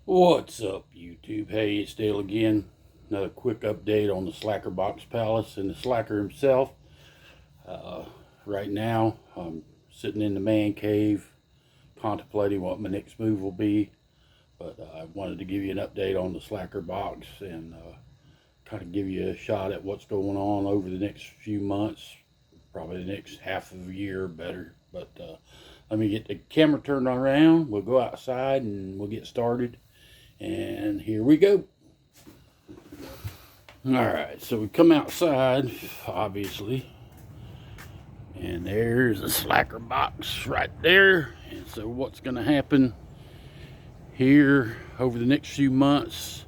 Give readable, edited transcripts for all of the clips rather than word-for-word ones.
What's up, YouTube? Hey, it's Dale again. Another quick update on the Slacker Box Palace and the Slacker himself. Right now, I'm sitting in the man cave contemplating what my next move will be. But I wanted to give you an update on the Slacker Box and kind of give you a shot at what's going on over the next few months, probably the next half of a year better. But let me get the camera turned around. We'll go outside and we'll get started. And here we go. Alright, so we come outside, obviously. And there's the Slacker Box right there. And so what's going to happen here over the next few months,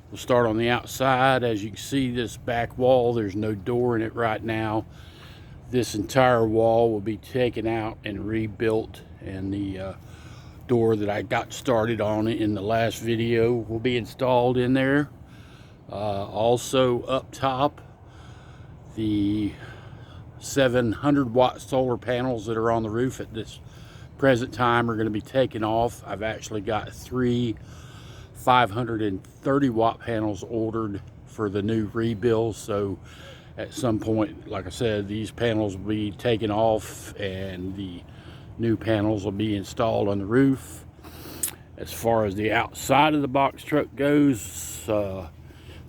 we'll start on the outside. As you can see, this back wall, there's no door in it right now. This entire wall will be taken out and rebuilt, and the door that I got started on in the last video will be installed in there. Also up top, the 700-watt solar panels that are on the roof at this present time are going to be taken off. I've actually got 3 530-watt panels ordered for the new rebuild, so at some point, like I said, these panels will be taken off and the new panels will be installed on the roof. As far as the outside of the box truck goes,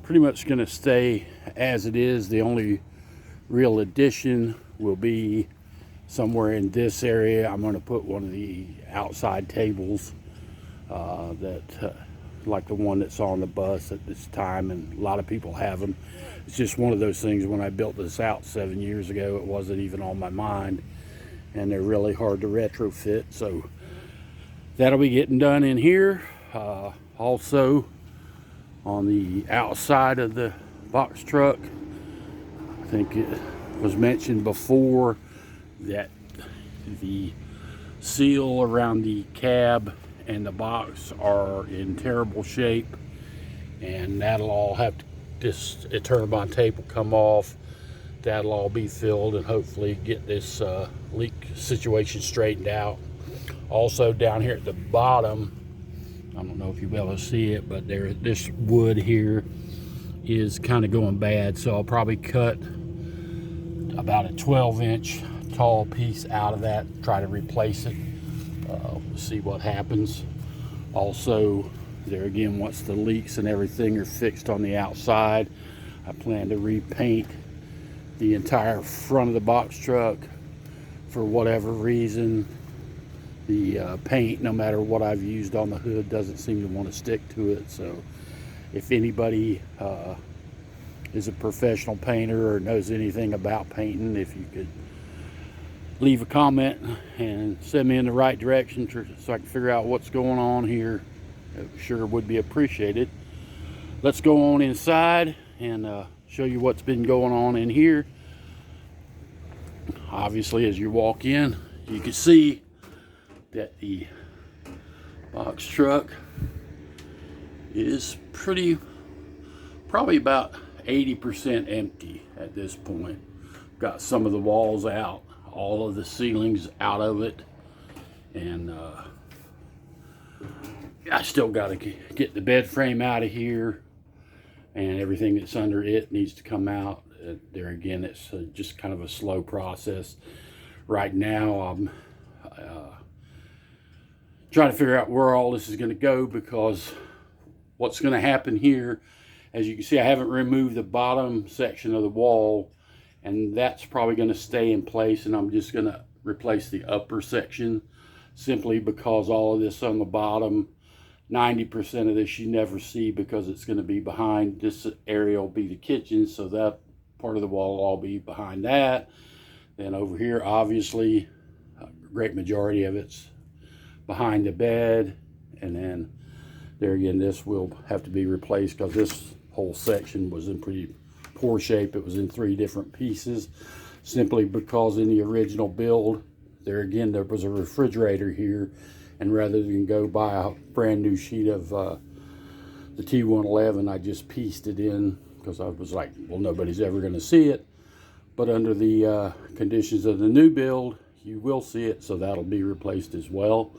pretty much going to stay as it is. The only real addition will be somewhere in this area. I'm going to put one of the outside tables like the one that's on the bus at this time, and a lot of people have them. It's just one of those things. When I built this out 7 years ago, it wasn't even on my mind, and they're really hard to retrofit, so that'll be getting done in here. Also on the outside of the box truck, I think it was mentioned before that the seal around the cab and the box are in terrible shape, and that'll all have to, this turbine tape will come off. That'll all be filled and hopefully get this leak situation straightened out. Also down here at the bottom, I don't know if you'll be able to see it, but this wood here is kind of going bad, so I'll probably cut about a 12-inch tall piece out of that, try to replace it. We'll see what happens. Also, there again, once the leaks and everything are fixed on the outside, I plan to repaint the entire front of the box truck. For whatever reason, the paint, no matter what I've used on the hood, doesn't seem to want to stick to it. So if anybody is a professional painter or knows anything about painting, if you could leave a comment and send me in the right direction so I can figure out what's going on here, it sure would be appreciated. Let's go on inside and show you what's been going on in here. Obviously, as you walk in, you can see that the box truck is probably about 80% empty at this point. Got some of the walls out, all of the ceilings out of it, and I still got to get the bed frame out of here, and everything that's under it needs to come out. There again, it's just kind of a slow process. Right now, I'm trying to figure out where all this is going to go, because what's going to happen here, as you can see, I haven't removed the bottom section of the wall, and that's probably going to stay in place, and I'm just going to replace the upper section, simply because all of this on the bottom, 90% of this you never see because it's going to be behind. This area will be the kitchen, so that part of the wall will all be behind that. Then over here, obviously, a great majority of it's behind the bed, and then there again, this will have to be replaced because this whole section was in pretty poor shape. It was in 3 different pieces, simply because in the original build, there again, there was a refrigerator here, and rather than go buy a brand new sheet of the T111, I just pieced it in because I was like, well, nobody's ever going to see it. But under the conditions of the new build, you will see it, so that'll be replaced as well.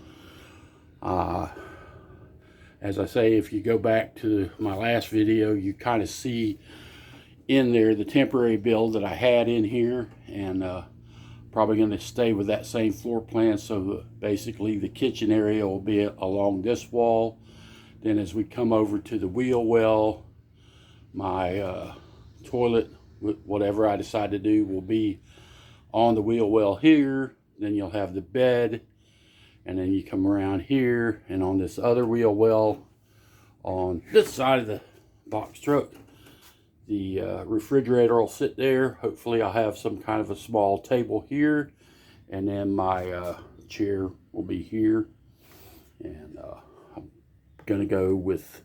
As I say, if you go back to my last video, you kind of see in there the temporary build that I had in here, and probably going to stay with that same floor plan. So basically the kitchen area will be along this wall. Then as we come over to the wheel well, my toilet, whatever I decide to do, will be on the wheel well here. Then you'll have the bed, and then you come around here, and on this other wheel well on this side of the box truck, the refrigerator will sit there. Hopefully I'll have some kind of a small table here, and then my chair will be here. And I'm gonna go with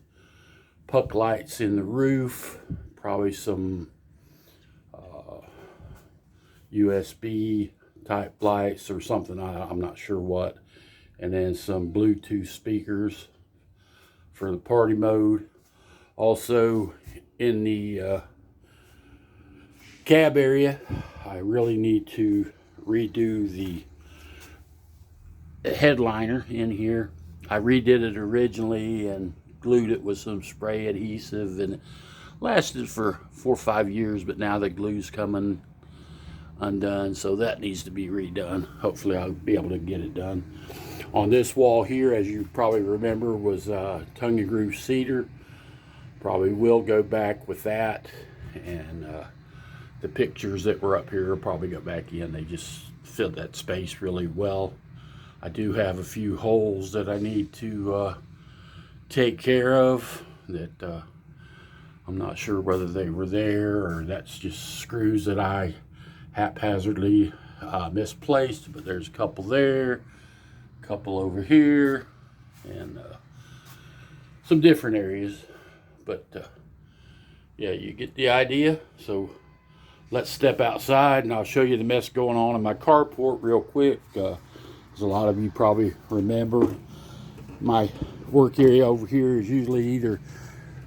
puck lights in the roof, probably some USB type lights or something, I'm not sure what, and then some Bluetooth speakers for the party mode. Also in the cab area, I really need to redo the headliner in here. I redid it originally and glued it with some spray adhesive, and it lasted for 4 or 5 years, but now the glue's coming undone, so that needs to be redone. Hopefully I'll be able to get it done. On this wall here, as you probably remember, was tongue and groove cedar. Probably will go back with that, and the pictures that were up here will probably go back in. They just filled that space really well. I do have a few holes that I need to take care of that I'm not sure whether they were there or that's just screws that I haphazardly misplaced, but there's a couple there, a couple over here, and some different areas. But yeah, you get the idea. So let's step outside and I'll show you the mess going on in my carport real quick. As a lot of you probably remember, my work area over here is usually either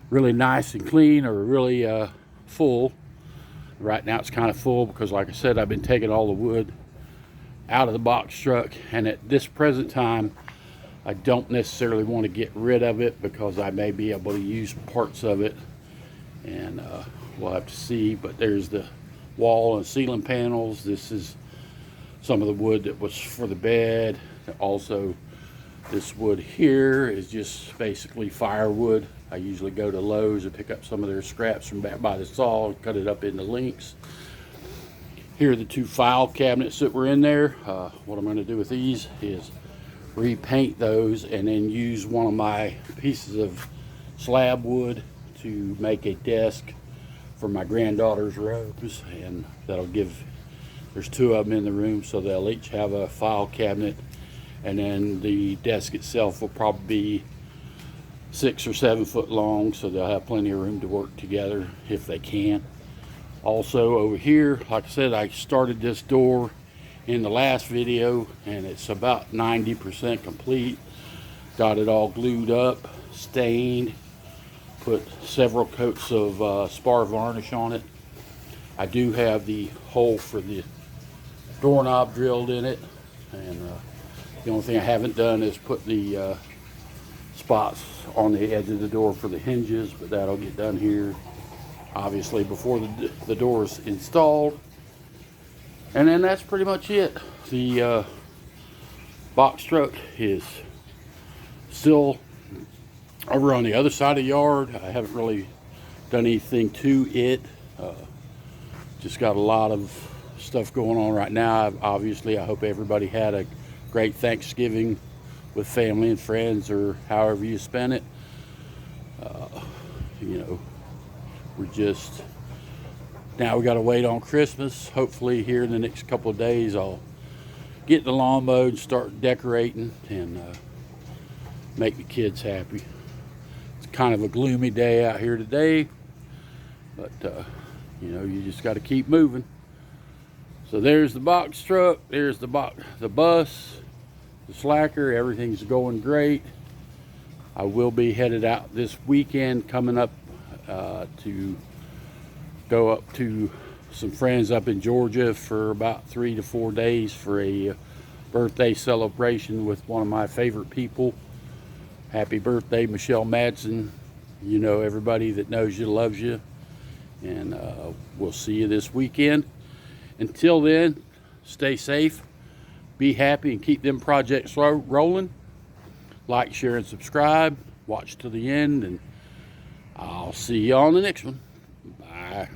really nice and clean or really full. Right now it's kind of full because, like I said, I've been taking all the wood out of the box truck, and at this present time I don't necessarily want to get rid of it because I may be able to use parts of it, and we'll have to see. But there's the wall and ceiling panels. This is some of the wood that was for the bed. Also, this wood here is just basically firewood. I usually go to Lowe's and pick up some of their scraps from back by the saw and cut it up into lengths. Here are the 2 file cabinets that were in there. What I'm going to do with these is repaint those and then use one of my pieces of slab wood to make a desk for my granddaughter's robes, and that'll give, there's 2 of them in the room, so they'll each have a file cabinet, and then the desk itself will probably be 6 or 7 foot long, so they'll have plenty of room to work together if they can. Also over here, like I said, I started this door in the last video and it's about 90% complete. Got it all glued up, stained, put several coats of spar varnish on it. I do have the hole for the doorknob drilled in it, and the only thing I haven't done is put the spots on the edge of the door for the hinges, but that'll get done here obviously before the door is installed. And then that's pretty much it. The box truck is still over on the other side of the yard. I haven't really done anything to it. Just got a lot of stuff going on right now. Obviously, I hope everybody had a great Thanksgiving with family and friends, or however you spend it. You know, we're just, now we got to wait on Christmas. Hopefully here in the next couple of days I'll get the lawn mowed and start decorating and make the kids happy. It's kind of a gloomy day out here today, but you know, you just got to keep moving. So there's the box truck, there's the bus, the slacker. Everything's going great. I will be headed out this weekend, coming up to go up to some friends up in Georgia for about 3 to 4 days for a birthday celebration with one of my favorite people. Happy birthday, Michelle Madsen. You know everybody that knows you loves you. And we'll see you this weekend. Until then, stay safe, be happy, and keep them projects rolling. Like, share, and subscribe. Watch to the end, and I'll see you on the next one. Bye.